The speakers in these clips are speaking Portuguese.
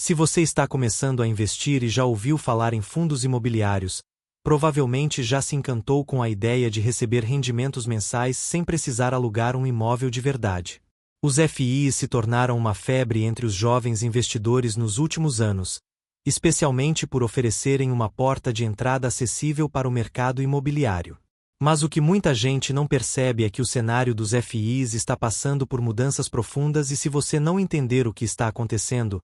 Se você está começando a investir e já ouviu falar em fundos imobiliários, provavelmente já se encantou com a ideia de receber rendimentos mensais sem precisar alugar um imóvel de verdade. Os FIIs se tornaram uma febre entre os jovens investidores nos últimos anos, especialmente por oferecerem uma porta de entrada acessível para o mercado imobiliário. Mas o que muita gente não percebe é que o cenário dos FIIs está passando por mudanças profundas e se você não entender o que está acontecendo,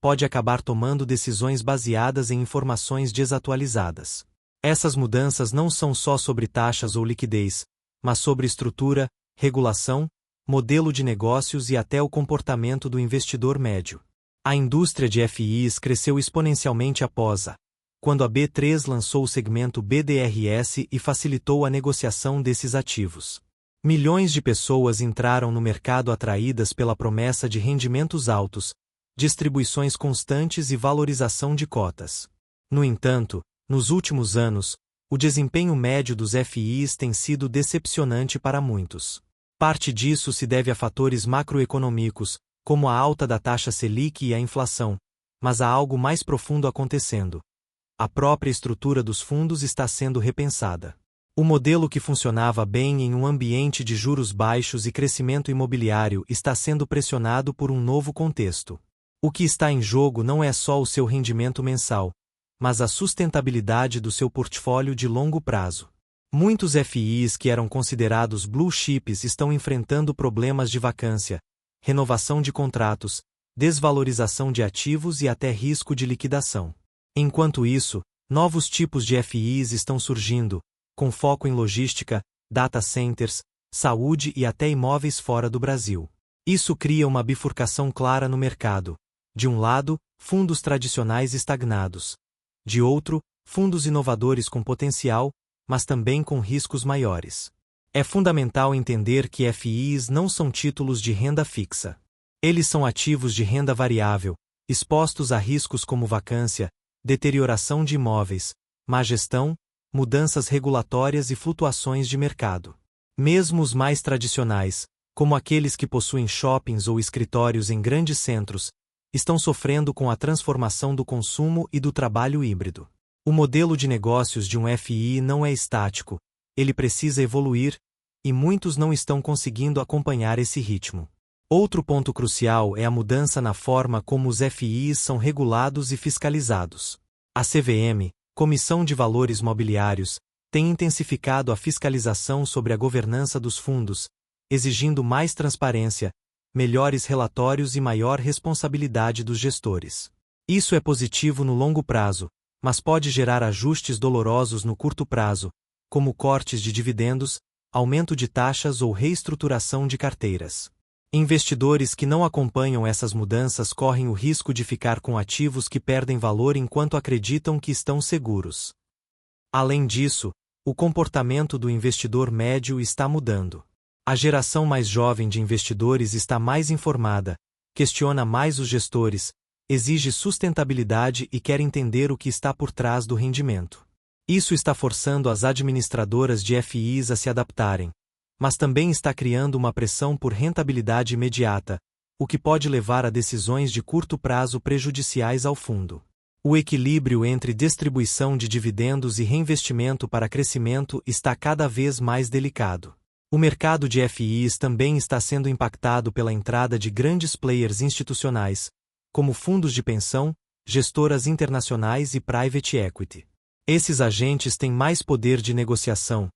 pode acabar tomando decisões baseadas em informações desatualizadas. Essas mudanças não são só sobre taxas ou liquidez, mas sobre estrutura, regulação, modelo de negócios e até o comportamento do investidor médio. A indústria de FIIs cresceu exponencialmente após quando a B3 lançou o segmento BDRS e facilitou a negociação desses ativos. Milhões de pessoas entraram no mercado atraídas pela promessa de rendimentos altos, distribuições constantes e valorização de cotas. No entanto, nos últimos anos, o desempenho médio dos FIIs tem sido decepcionante para muitos. Parte disso se deve a fatores macroeconômicos, como a alta da taxa Selic e a inflação, mas há algo mais profundo acontecendo. A própria estrutura dos fundos está sendo repensada. O modelo que funcionava bem em um ambiente de juros baixos e crescimento imobiliário está sendo pressionado por um novo contexto. O que está em jogo não é só o seu rendimento mensal, mas a sustentabilidade do seu portfólio de longo prazo. Muitos FIIs que eram considerados blue chips estão enfrentando problemas de vacância, renovação de contratos, desvalorização de ativos e até risco de liquidação. Enquanto isso, novos tipos de FIIs estão surgindo, com foco em logística, data centers, saúde e até imóveis fora do Brasil. Isso cria uma bifurcação clara no mercado. De um lado, fundos tradicionais estagnados. De outro, fundos inovadores com potencial, mas também com riscos maiores. É fundamental entender que FIIs não são títulos de renda fixa. Eles são ativos de renda variável, expostos a riscos como vacância, deterioração de imóveis, má gestão, mudanças regulatórias e flutuações de mercado. Mesmo os mais tradicionais, como aqueles que possuem shoppings ou escritórios em grandes centros, estão sofrendo com a transformação do consumo e do trabalho híbrido. O modelo de negócios de um FII não é estático, ele precisa evoluir, e muitos não estão conseguindo acompanhar esse ritmo. Outro ponto crucial é a mudança na forma como os FIIs são regulados e fiscalizados. A CVM, Comissão de Valores Mobiliários, tem intensificado a fiscalização sobre a governança dos fundos, exigindo mais transparência, melhores relatórios e maior responsabilidade dos gestores. Isso é positivo no longo prazo, mas pode gerar ajustes dolorosos no curto prazo, como cortes de dividendos, aumento de taxas ou reestruturação de carteiras. Investidores que não acompanham essas mudanças correm o risco de ficar com ativos que perdem valor enquanto acreditam que estão seguros. Além disso, o comportamento do investidor médio está mudando. A geração mais jovem de investidores está mais informada, questiona mais os gestores, exige sustentabilidade e quer entender o que está por trás do rendimento. Isso está forçando as administradoras de FIIs a se adaptarem, mas também está criando uma pressão por rentabilidade imediata, o que pode levar a decisões de curto prazo prejudiciais ao fundo. O equilíbrio entre distribuição de dividendos e reinvestimento para crescimento está cada vez mais delicado. O mercado de FIIs também está sendo impactado pela entrada de grandes players institucionais, como fundos de pensão, gestoras internacionais e private equity. Esses agentes têm mais poder de negociação,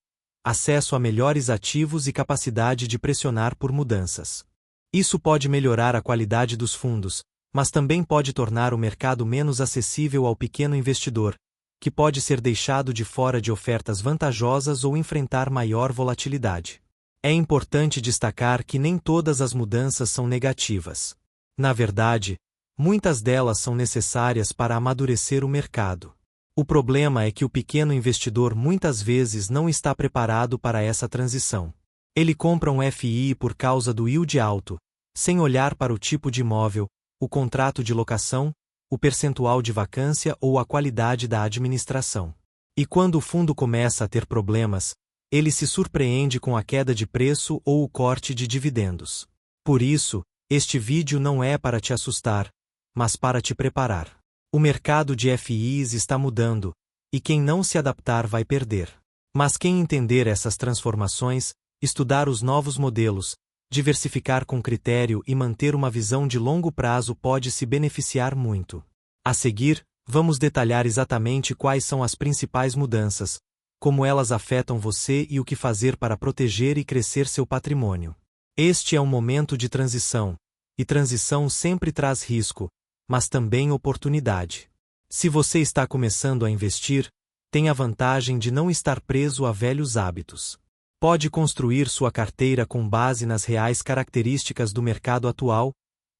acesso a melhores ativos e capacidade de pressionar por mudanças. Isso pode melhorar a qualidade dos fundos, mas também pode tornar o mercado menos acessível ao pequeno investidor, que pode ser deixado de fora de ofertas vantajosas ou enfrentar maior volatilidade. É importante destacar que nem todas as mudanças são negativas. Na verdade, muitas delas são necessárias para amadurecer o mercado. O problema é que o pequeno investidor muitas vezes não está preparado para essa transição. Ele compra um FII por causa do yield alto, sem olhar para o tipo de imóvel, o contrato de locação, o percentual de vacância ou a qualidade da administração. E quando o fundo começa a ter problemas, ele se surpreende com a queda de preço ou o corte de dividendos. Por isso, este vídeo não é para te assustar, mas para te preparar. O mercado de FIs está mudando, e quem não se adaptar vai perder. Mas quem entender essas transformações, estudar os novos modelos, diversificar com critério e manter uma visão de longo prazo pode se beneficiar muito. A seguir, vamos detalhar exatamente quais são as principais mudanças, como elas afetam você e o que fazer para proteger e crescer seu patrimônio. Este é um momento de transição, e transição sempre traz risco, mas também oportunidade. Se você está começando a investir, tem a vantagem de não estar preso a velhos hábitos. Pode construir sua carteira com base nas reais características do mercado atual,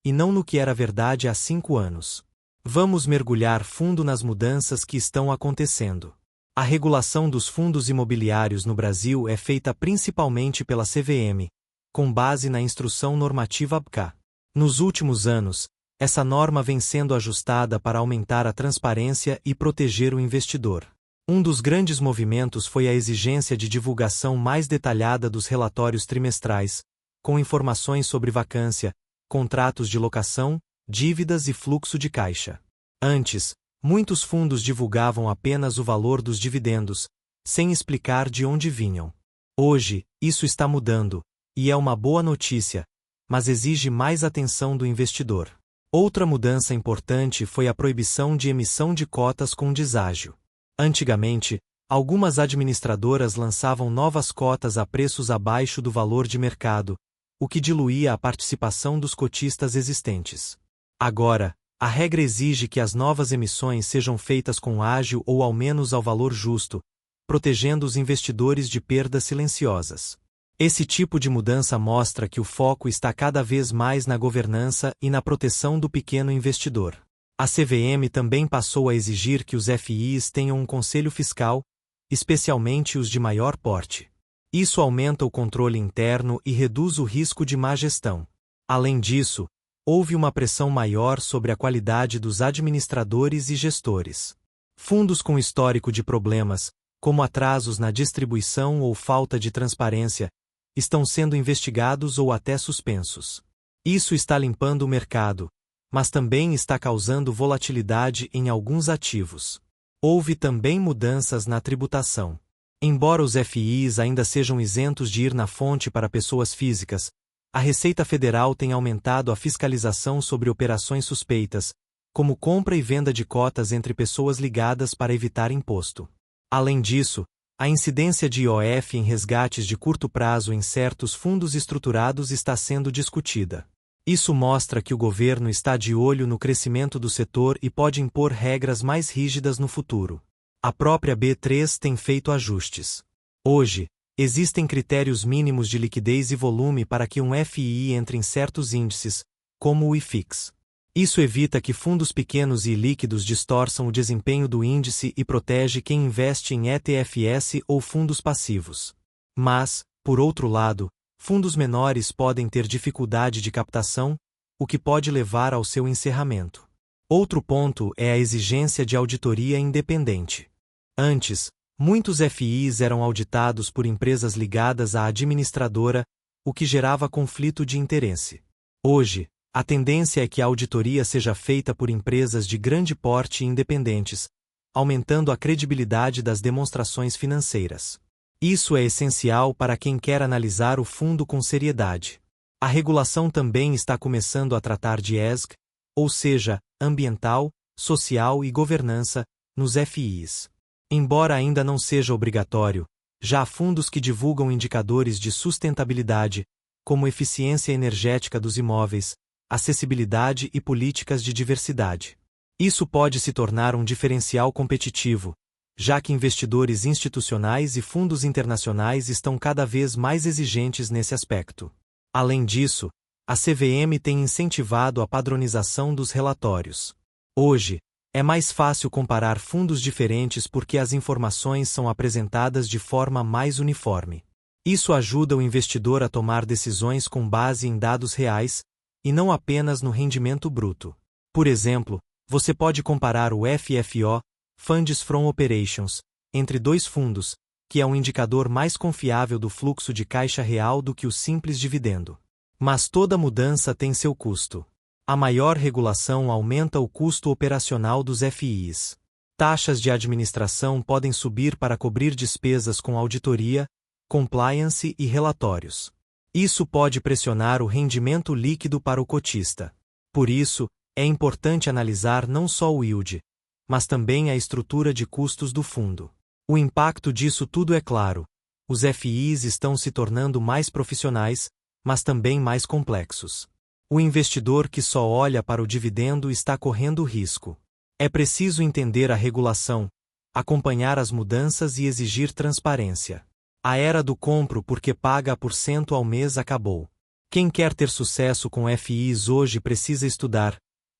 e não no que era verdade há 5 anos. Vamos mergulhar fundo nas mudanças que estão acontecendo. A regulação dos fundos imobiliários no Brasil é feita principalmente pela CVM, com base na Instrução Normativa ABCA. Nos últimos anos, essa norma vem sendo ajustada para aumentar a transparência e proteger o investidor. Um dos grandes movimentos foi a exigência de divulgação mais detalhada dos relatórios trimestrais, com informações sobre vacância, contratos de locação, dívidas e fluxo de caixa. Antes, muitos fundos divulgavam apenas o valor dos dividendos, sem explicar de onde vinham. Hoje, isso está mudando, e é uma boa notícia, mas exige mais atenção do investidor. Outra mudança importante foi a proibição de emissão de cotas com deságio. Antigamente, algumas administradoras lançavam novas cotas a preços abaixo do valor de mercado, o que diluía a participação dos cotistas existentes. Agora, a regra exige que as novas emissões sejam feitas com ágio ou ao menos ao valor justo, protegendo os investidores de perdas silenciosas. Esse tipo de mudança mostra que o foco está cada vez mais na governança e na proteção do pequeno investidor. A CVM também passou a exigir que os FIs tenham um conselho fiscal, especialmente os de maior porte. Isso aumenta o controle interno e reduz o risco de má gestão. Além disso, houve uma pressão maior sobre a qualidade dos administradores e gestores. Fundos com histórico de problemas, como atrasos na distribuição ou falta de transparência, estão sendo investigados ou até suspensos. Isso está limpando o mercado, mas também está causando volatilidade em alguns ativos. Houve também mudanças na tributação. Embora os FIs ainda sejam isentos de ir na fonte para pessoas físicas, a Receita Federal tem aumentado a fiscalização sobre operações suspeitas, como compra e venda de cotas entre pessoas ligadas para evitar imposto. Além disso, a incidência de IOF em resgates de curto prazo em certos fundos estruturados está sendo discutida. Isso mostra que o governo está de olho no crescimento do setor e pode impor regras mais rígidas no futuro. A própria B3 tem feito ajustes. Hoje, existem critérios mínimos de liquidez e volume para que um FI entre em certos índices, como o IFIX. Isso evita que fundos pequenos e líquidos distorçam o desempenho do índice e protege quem investe em ETFs ou fundos passivos. Mas, por outro lado, fundos menores podem ter dificuldade de captação, o que pode levar ao seu encerramento. Outro ponto é a exigência de auditoria independente. Antes, muitos FIs eram auditados por empresas ligadas à administradora, o que gerava conflito de interesse. Hoje, a tendência é que a auditoria seja feita por empresas de grande porte e independentes, aumentando a credibilidade das demonstrações financeiras. Isso é essencial para quem quer analisar o fundo com seriedade. A regulação também está começando a tratar de ESG, ou seja, ambiental, social e governança, nos FIs. Embora ainda não seja obrigatório, já há fundos que divulgam indicadores de sustentabilidade, como eficiência energética dos imóveis, acessibilidade e políticas de diversidade. Isso pode se tornar um diferencial competitivo, já que investidores institucionais e fundos internacionais estão cada vez mais exigentes nesse aspecto. Além disso, a CVM tem incentivado a padronização dos relatórios. Hoje, é mais fácil comparar fundos diferentes porque as informações são apresentadas de forma mais uniforme. Isso ajuda o investidor a tomar decisões com base em dados reais, e não apenas no rendimento bruto. Por exemplo, você pode comparar o FFO, Funds from Operations, entre dois fundos, que é um indicador mais confiável do fluxo de caixa real do que o simples dividendo. Mas toda mudança tem seu custo. A maior regulação aumenta o custo operacional dos FIs. Taxas de administração podem subir para cobrir despesas com auditoria, compliance e relatórios. Isso pode pressionar o rendimento líquido para o cotista. Por isso, é importante analisar não só o yield, mas também a estrutura de custos do fundo. O impacto disso tudo é claro. Os FIs estão se tornando mais profissionais, mas também mais complexos. O investidor que só olha para o dividendo está correndo risco. É preciso entender a regulação, acompanhar as mudanças e exigir transparência. A era do compro porque paga por cento ao mês acabou. Quem quer ter sucesso com FIs hoje precisa estudar,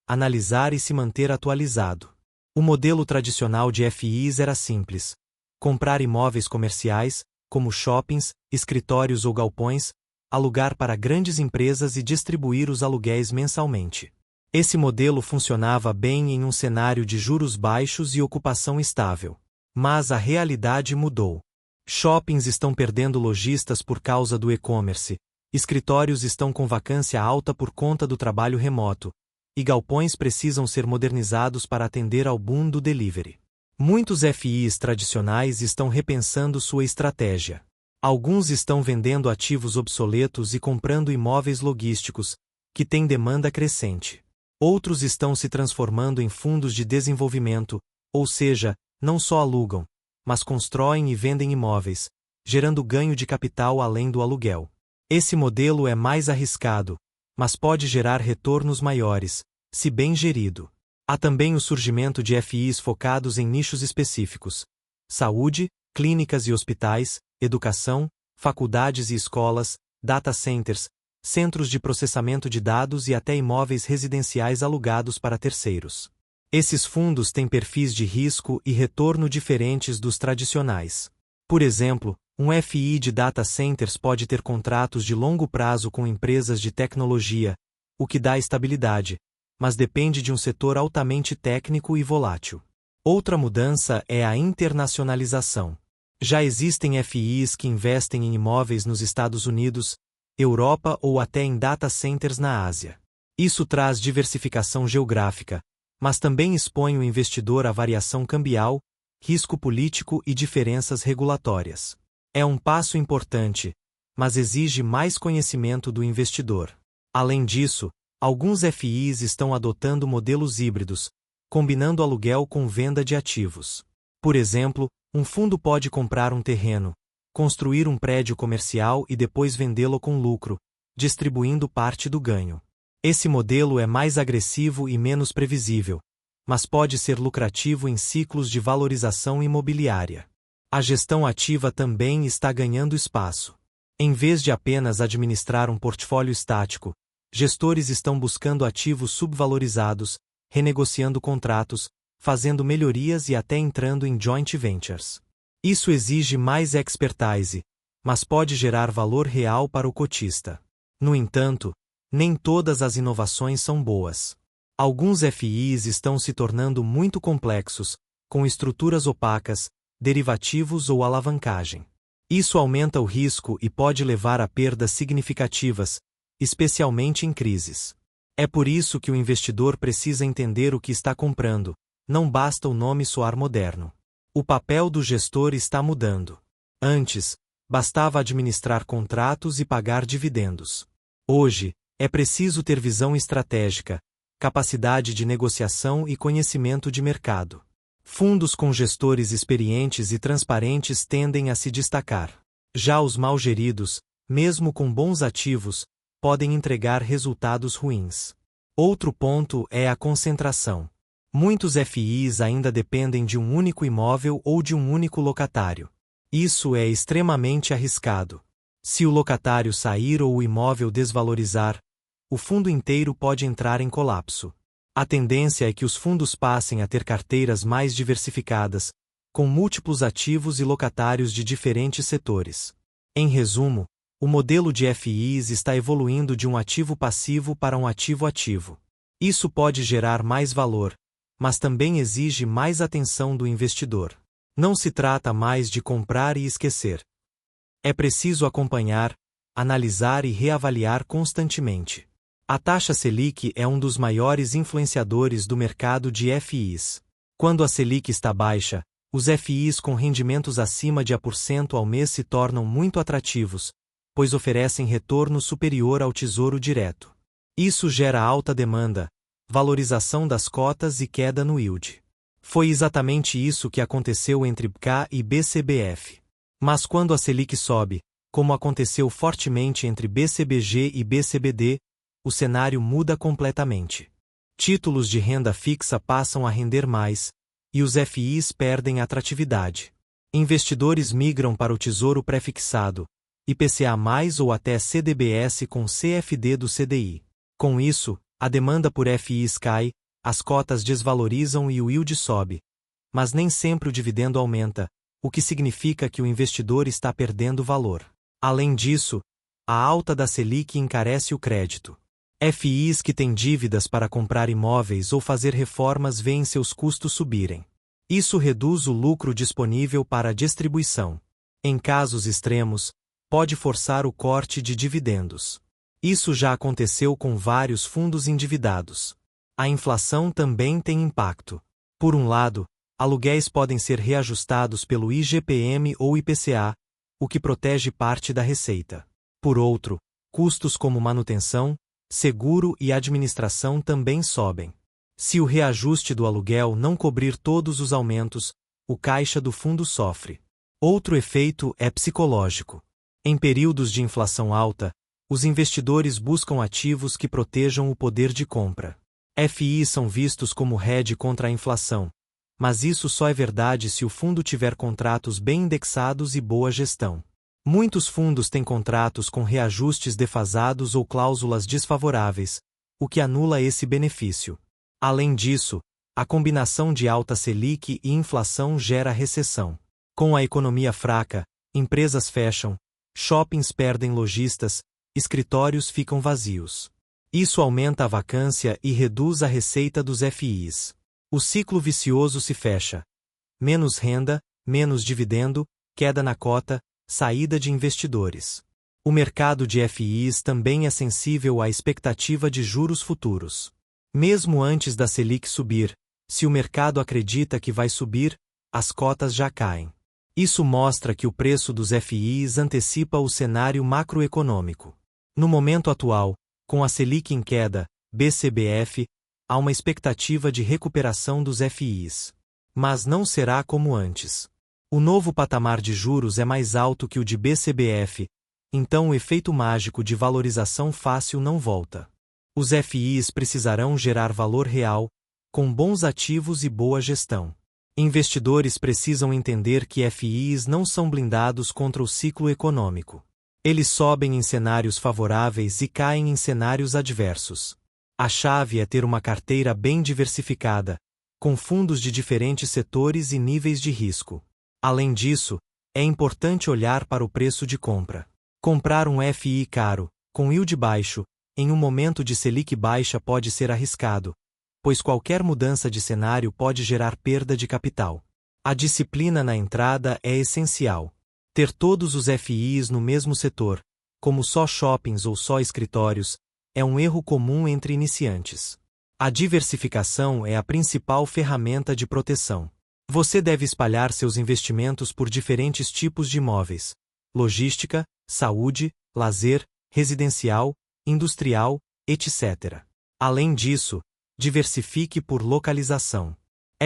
analisar e se manter atualizado. O modelo tradicional de FIs era simples: comprar imóveis comerciais, como shoppings, escritórios ou galpões, alugar para grandes empresas e distribuir os aluguéis mensalmente. Esse modelo funcionava bem em um cenário de juros baixos e ocupação estável. Mas a realidade mudou. Shoppings estão perdendo lojistas por causa do e-commerce, escritórios estão com vacância alta por conta do trabalho remoto, e galpões precisam ser modernizados para atender ao boom do delivery. Muitos FIs tradicionais estão repensando sua estratégia. Alguns estão vendendo ativos obsoletos e comprando imóveis logísticos, que têm demanda crescente. Outros estão se transformando em fundos de desenvolvimento, ou seja, não só alugam, mas constroem e vendem imóveis, gerando ganho de capital além do aluguel. Esse modelo é mais arriscado, mas pode gerar retornos maiores, se bem gerido. Há também o surgimento de FIs focados em nichos específicos: saúde, clínicas e hospitais, educação, faculdades e escolas, data centers, centros de processamento de dados e até imóveis residenciais alugados para terceiros. Esses fundos têm perfis de risco e retorno diferentes dos tradicionais. Por exemplo, um FI de data centers pode ter contratos de longo prazo com empresas de tecnologia, o que dá estabilidade, mas depende de um setor altamente técnico e volátil. Outra mudança é a internacionalização. Já existem FIs que investem em imóveis nos Estados Unidos, Europa ou até em data centers na Ásia. Isso traz diversificação geográfica, mas também expõe o investidor à variação cambial, risco político e diferenças regulatórias. É um passo importante, mas exige mais conhecimento do investidor. Além disso, alguns FIs estão adotando modelos híbridos, combinando aluguel com venda de ativos. Por exemplo, um fundo pode comprar um terreno, construir um prédio comercial e depois vendê-lo com lucro, distribuindo parte do ganho. Esse modelo é mais agressivo e menos previsível, mas pode ser lucrativo em ciclos de valorização imobiliária. A gestão ativa também está ganhando espaço. Em vez de apenas administrar um portfólio estático, gestores estão buscando ativos subvalorizados, renegociando contratos, fazendo melhorias e até entrando em joint ventures. Isso exige mais expertise, mas pode gerar valor real para o cotista. No entanto, nem todas as inovações são boas. Alguns FIs estão se tornando muito complexos, com estruturas opacas, derivativos ou alavancagem. Isso aumenta o risco e pode levar a perdas significativas, especialmente em crises. É por isso que o investidor precisa entender o que está comprando, não basta o nome soar moderno. O papel do gestor está mudando. Antes, bastava administrar contratos e pagar dividendos. Hoje, é preciso ter visão estratégica, capacidade de negociação e conhecimento de mercado. Fundos com gestores experientes e transparentes tendem a se destacar. Já os mal geridos, mesmo com bons ativos, podem entregar resultados ruins. Outro ponto é a concentração. Muitos FIs ainda dependem de um único imóvel ou de um único locatário. Isso é extremamente arriscado. Se o locatário sair ou o imóvel desvalorizar, o fundo inteiro pode entrar em colapso. A tendência é que os fundos passem a ter carteiras mais diversificadas, com múltiplos ativos e locatários de diferentes setores. Em resumo, o modelo de FIs está evoluindo de um ativo passivo para um ativo ativo. Isso pode gerar mais valor, mas também exige mais atenção do investidor. Não se trata mais de comprar e esquecer. É preciso acompanhar, analisar e reavaliar constantemente. A taxa Selic é um dos maiores influenciadores do mercado de FIs. Quando a Selic está baixa, os FIs com rendimentos acima de 1% ao mês se tornam muito atrativos, pois oferecem retorno superior ao Tesouro Direto. Isso gera alta demanda, valorização das cotas e queda no yield. Foi exatamente isso que aconteceu entre BK e BCBF. Mas quando a Selic sobe, como aconteceu fortemente entre BCBG e BCBD, o cenário muda completamente. Títulos de renda fixa passam a render mais, e os FIs perdem atratividade. Investidores migram para o Tesouro Prefixado, IPCA+, ou até CDBS com CFD do CDI. Com isso, a demanda por FIs cai, as cotas desvalorizam e o yield sobe. Mas nem sempre o dividendo aumenta, o que significa que o investidor está perdendo valor. Além disso, a alta da Selic encarece o crédito. FIs que têm dívidas para comprar imóveis ou fazer reformas veem seus custos subirem. Isso reduz o lucro disponível para a distribuição. Em casos extremos, pode forçar o corte de dividendos. Isso já aconteceu com vários fundos endividados. A inflação também tem impacto. Por um lado, aluguéis podem ser reajustados pelo IGPM ou IPCA, o que protege parte da receita. Por outro, custos como manutenção, seguro e administração também sobem. Se o reajuste do aluguel não cobrir todos os aumentos, o caixa do fundo sofre. Outro efeito é psicológico. Em períodos de inflação alta, os investidores buscam ativos que protejam o poder de compra. FIs são vistos como hedge contra a inflação, mas isso só é verdade se o fundo tiver contratos bem indexados e boa gestão. Muitos fundos têm contratos com reajustes defasados ou cláusulas desfavoráveis, o que anula esse benefício. Além disso, a combinação de alta Selic e inflação gera recessão. Com a economia fraca, empresas fecham, shoppings perdem lojistas, escritórios ficam vazios. Isso aumenta a vacância e reduz a receita dos FIs. O ciclo vicioso se fecha. Menos renda, menos dividendo, queda na cota, saída de investidores. O mercado de FIs também é sensível à expectativa de juros futuros. Mesmo antes da Selic subir, se o mercado acredita que vai subir, as cotas já caem. Isso mostra que o preço dos FIs antecipa o cenário macroeconômico. No momento atual, com a Selic em queda, BCBF, há uma expectativa de recuperação dos FIs. Mas não será como antes. O novo patamar de juros é mais alto que o de BCBF, então o efeito mágico de valorização fácil não volta. Os FIs precisarão gerar valor real, com bons ativos e boa gestão. Investidores precisam entender que FIs não são blindados contra o ciclo econômico. Eles sobem em cenários favoráveis e caem em cenários adversos. A chave é ter uma carteira bem diversificada, com fundos de diferentes setores e níveis de risco. Além disso, é importante olhar para o preço de compra. Comprar um FI caro, com yield baixo, em um momento de Selic baixa pode ser arriscado, pois qualquer mudança de cenário pode gerar perda de capital. A disciplina na entrada é essencial. Ter todos os FIs no mesmo setor, como só shoppings ou só escritórios, é um erro comum entre iniciantes. A diversificação é a principal ferramenta de proteção. Você deve espalhar seus investimentos por diferentes tipos de imóveis: logística, saúde, lazer, residencial, industrial, etc. Além disso, diversifique por localização.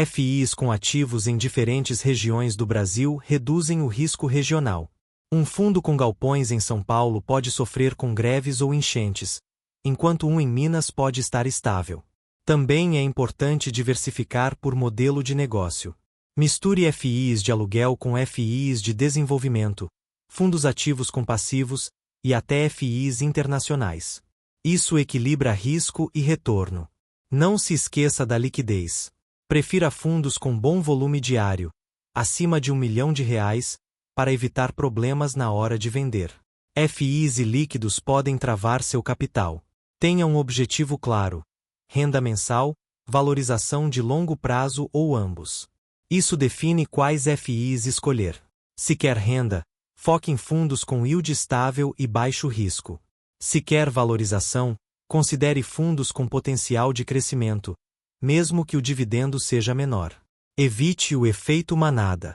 FIs com ativos em diferentes regiões do Brasil reduzem o risco regional. Um fundo com galpões em São Paulo pode sofrer com greves ou enchentes, enquanto um em Minas pode estar estável. Também é importante diversificar por modelo de negócio. Misture FIs de aluguel com FIs de desenvolvimento, fundos ativos com passivos e até FIs internacionais. Isso equilibra risco e retorno. Não se esqueça da liquidez. Prefira fundos com bom volume diário, acima de R$ 1 milhão, para evitar problemas na hora de vender. FIs ilíquidos podem travar seu capital. Tenha um objetivo claro: renda mensal, valorização de longo prazo ou ambos. Isso define quais FIs escolher. Se quer renda, foque em fundos com yield estável e baixo risco. Se quer valorização, Considere fundos com potencial de crescimento, mesmo que o dividendo seja menor. Evite o efeito manada.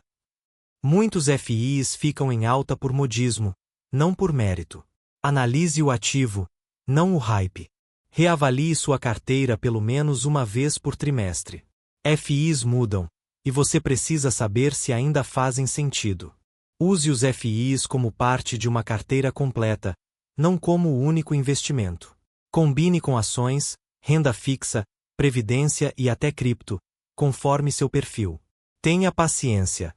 Muitos FIs ficam em alta por modismo, não por mérito. Analise o ativo, não o hype. Reavalie sua carteira pelo menos uma vez por trimestre. FIs mudam, e você precisa saber se ainda fazem sentido. Use os FIs como parte de uma carteira completa, não como o único investimento. Combine com ações, renda fixa, previdência e até cripto, conforme seu perfil. Tenha paciência.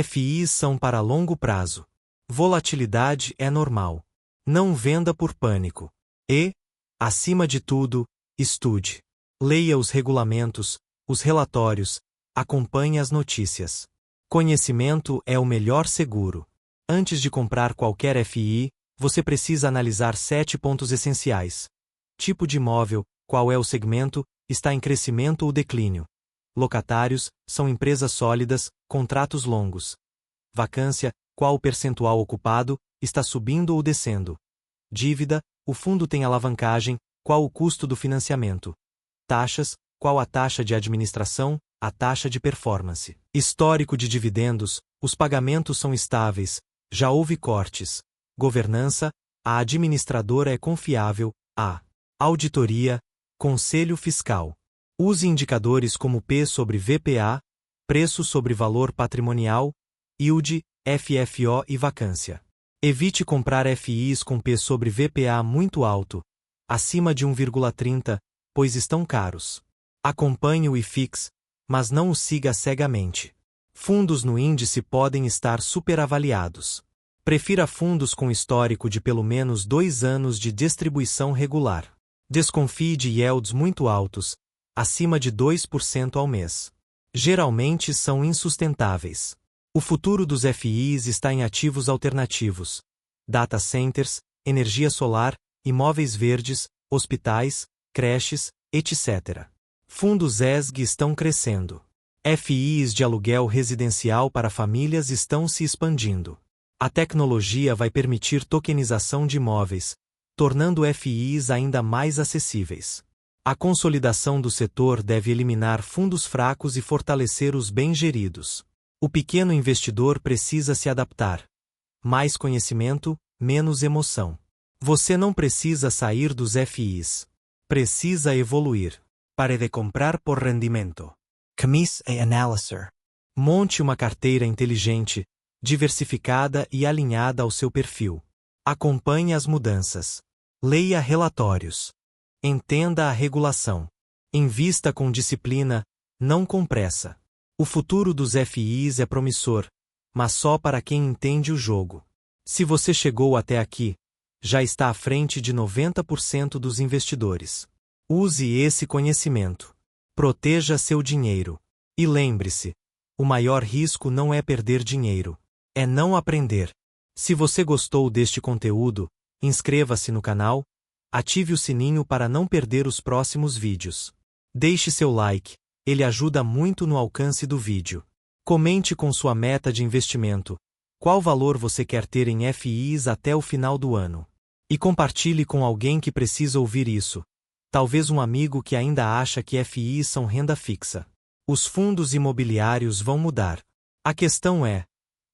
FIs são para longo prazo. Volatilidade é normal. Não venda por pânico. E, acima de tudo, estude. Leia os regulamentos, os relatórios, acompanhe as notícias. Conhecimento é o melhor seguro. Antes de comprar qualquer FI, você precisa analisar 7 pontos essenciais. Tipo de imóvel, qual é o segmento, está em crescimento ou declínio. Locatários, são empresas sólidas, contratos longos. Vacância, qual o percentual ocupado, está subindo ou descendo. Dívida, o fundo tem alavancagem, qual o custo do financiamento. Taxas, qual a taxa de administração, a taxa de performance. Histórico de dividendos, os pagamentos são estáveis, já houve cortes. Governança, a administradora é confiável, a auditoria, conselho fiscal. Use indicadores como P sobre VPA, preço sobre valor patrimonial, yield, FFO e vacância. Evite comprar FIs com P sobre VPA muito alto, acima de 1,30, pois estão caros. Acompanhe o IFIX, mas não o siga cegamente. Fundos no índice podem estar superavaliados. Prefira fundos com histórico de pelo menos 2 anos de distribuição regular. Desconfie de yields muito altos, acima de 2% ao mês. Geralmente são insustentáveis. O futuro dos FIs está em ativos alternativos. Data centers, energia solar, imóveis verdes, hospitais, creches, etc. Fundos ESG estão crescendo. FIs de aluguel residencial para famílias estão se expandindo. A tecnologia vai permitir tokenização de imóveis, tornando FIs ainda mais acessíveis. A consolidação do setor deve eliminar fundos fracos e fortalecer os bem geridos. O pequeno investidor precisa se adaptar. Mais conhecimento, menos emoção. Você não precisa sair dos FIs. Precisa evoluir. Pare de comprar por rendimento. Comece a analisar. Monte uma carteira inteligente, diversificada e alinhada ao seu perfil. Acompanhe as mudanças. Leia relatórios. Entenda a regulação. Invista com disciplina, não com pressa. O futuro dos FIs é promissor, mas só para quem entende o jogo. Se você chegou até aqui, já está à frente de 90% dos investidores. Use esse conhecimento. Proteja seu dinheiro. E lembre-se, o maior risco não é perder dinheiro, é não aprender. Se você gostou deste conteúdo, inscreva-se no canal, ative o sininho para não perder os próximos vídeos. Deixe seu like, ele ajuda muito no alcance do vídeo. Comente com sua meta de investimento, qual valor você quer ter em FIs até o final do ano. E compartilhe com alguém que precisa ouvir isso. Talvez um amigo que ainda acha que FIs são renda fixa. Os fundos imobiliários vão mudar. A questão é,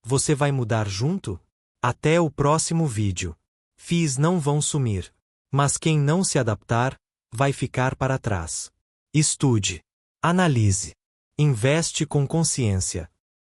você vai mudar junto? Até o próximo vídeo. FIs não vão sumir. Mas quem não se adaptar, vai ficar para trás. Estude. Analise. Investe com consciência.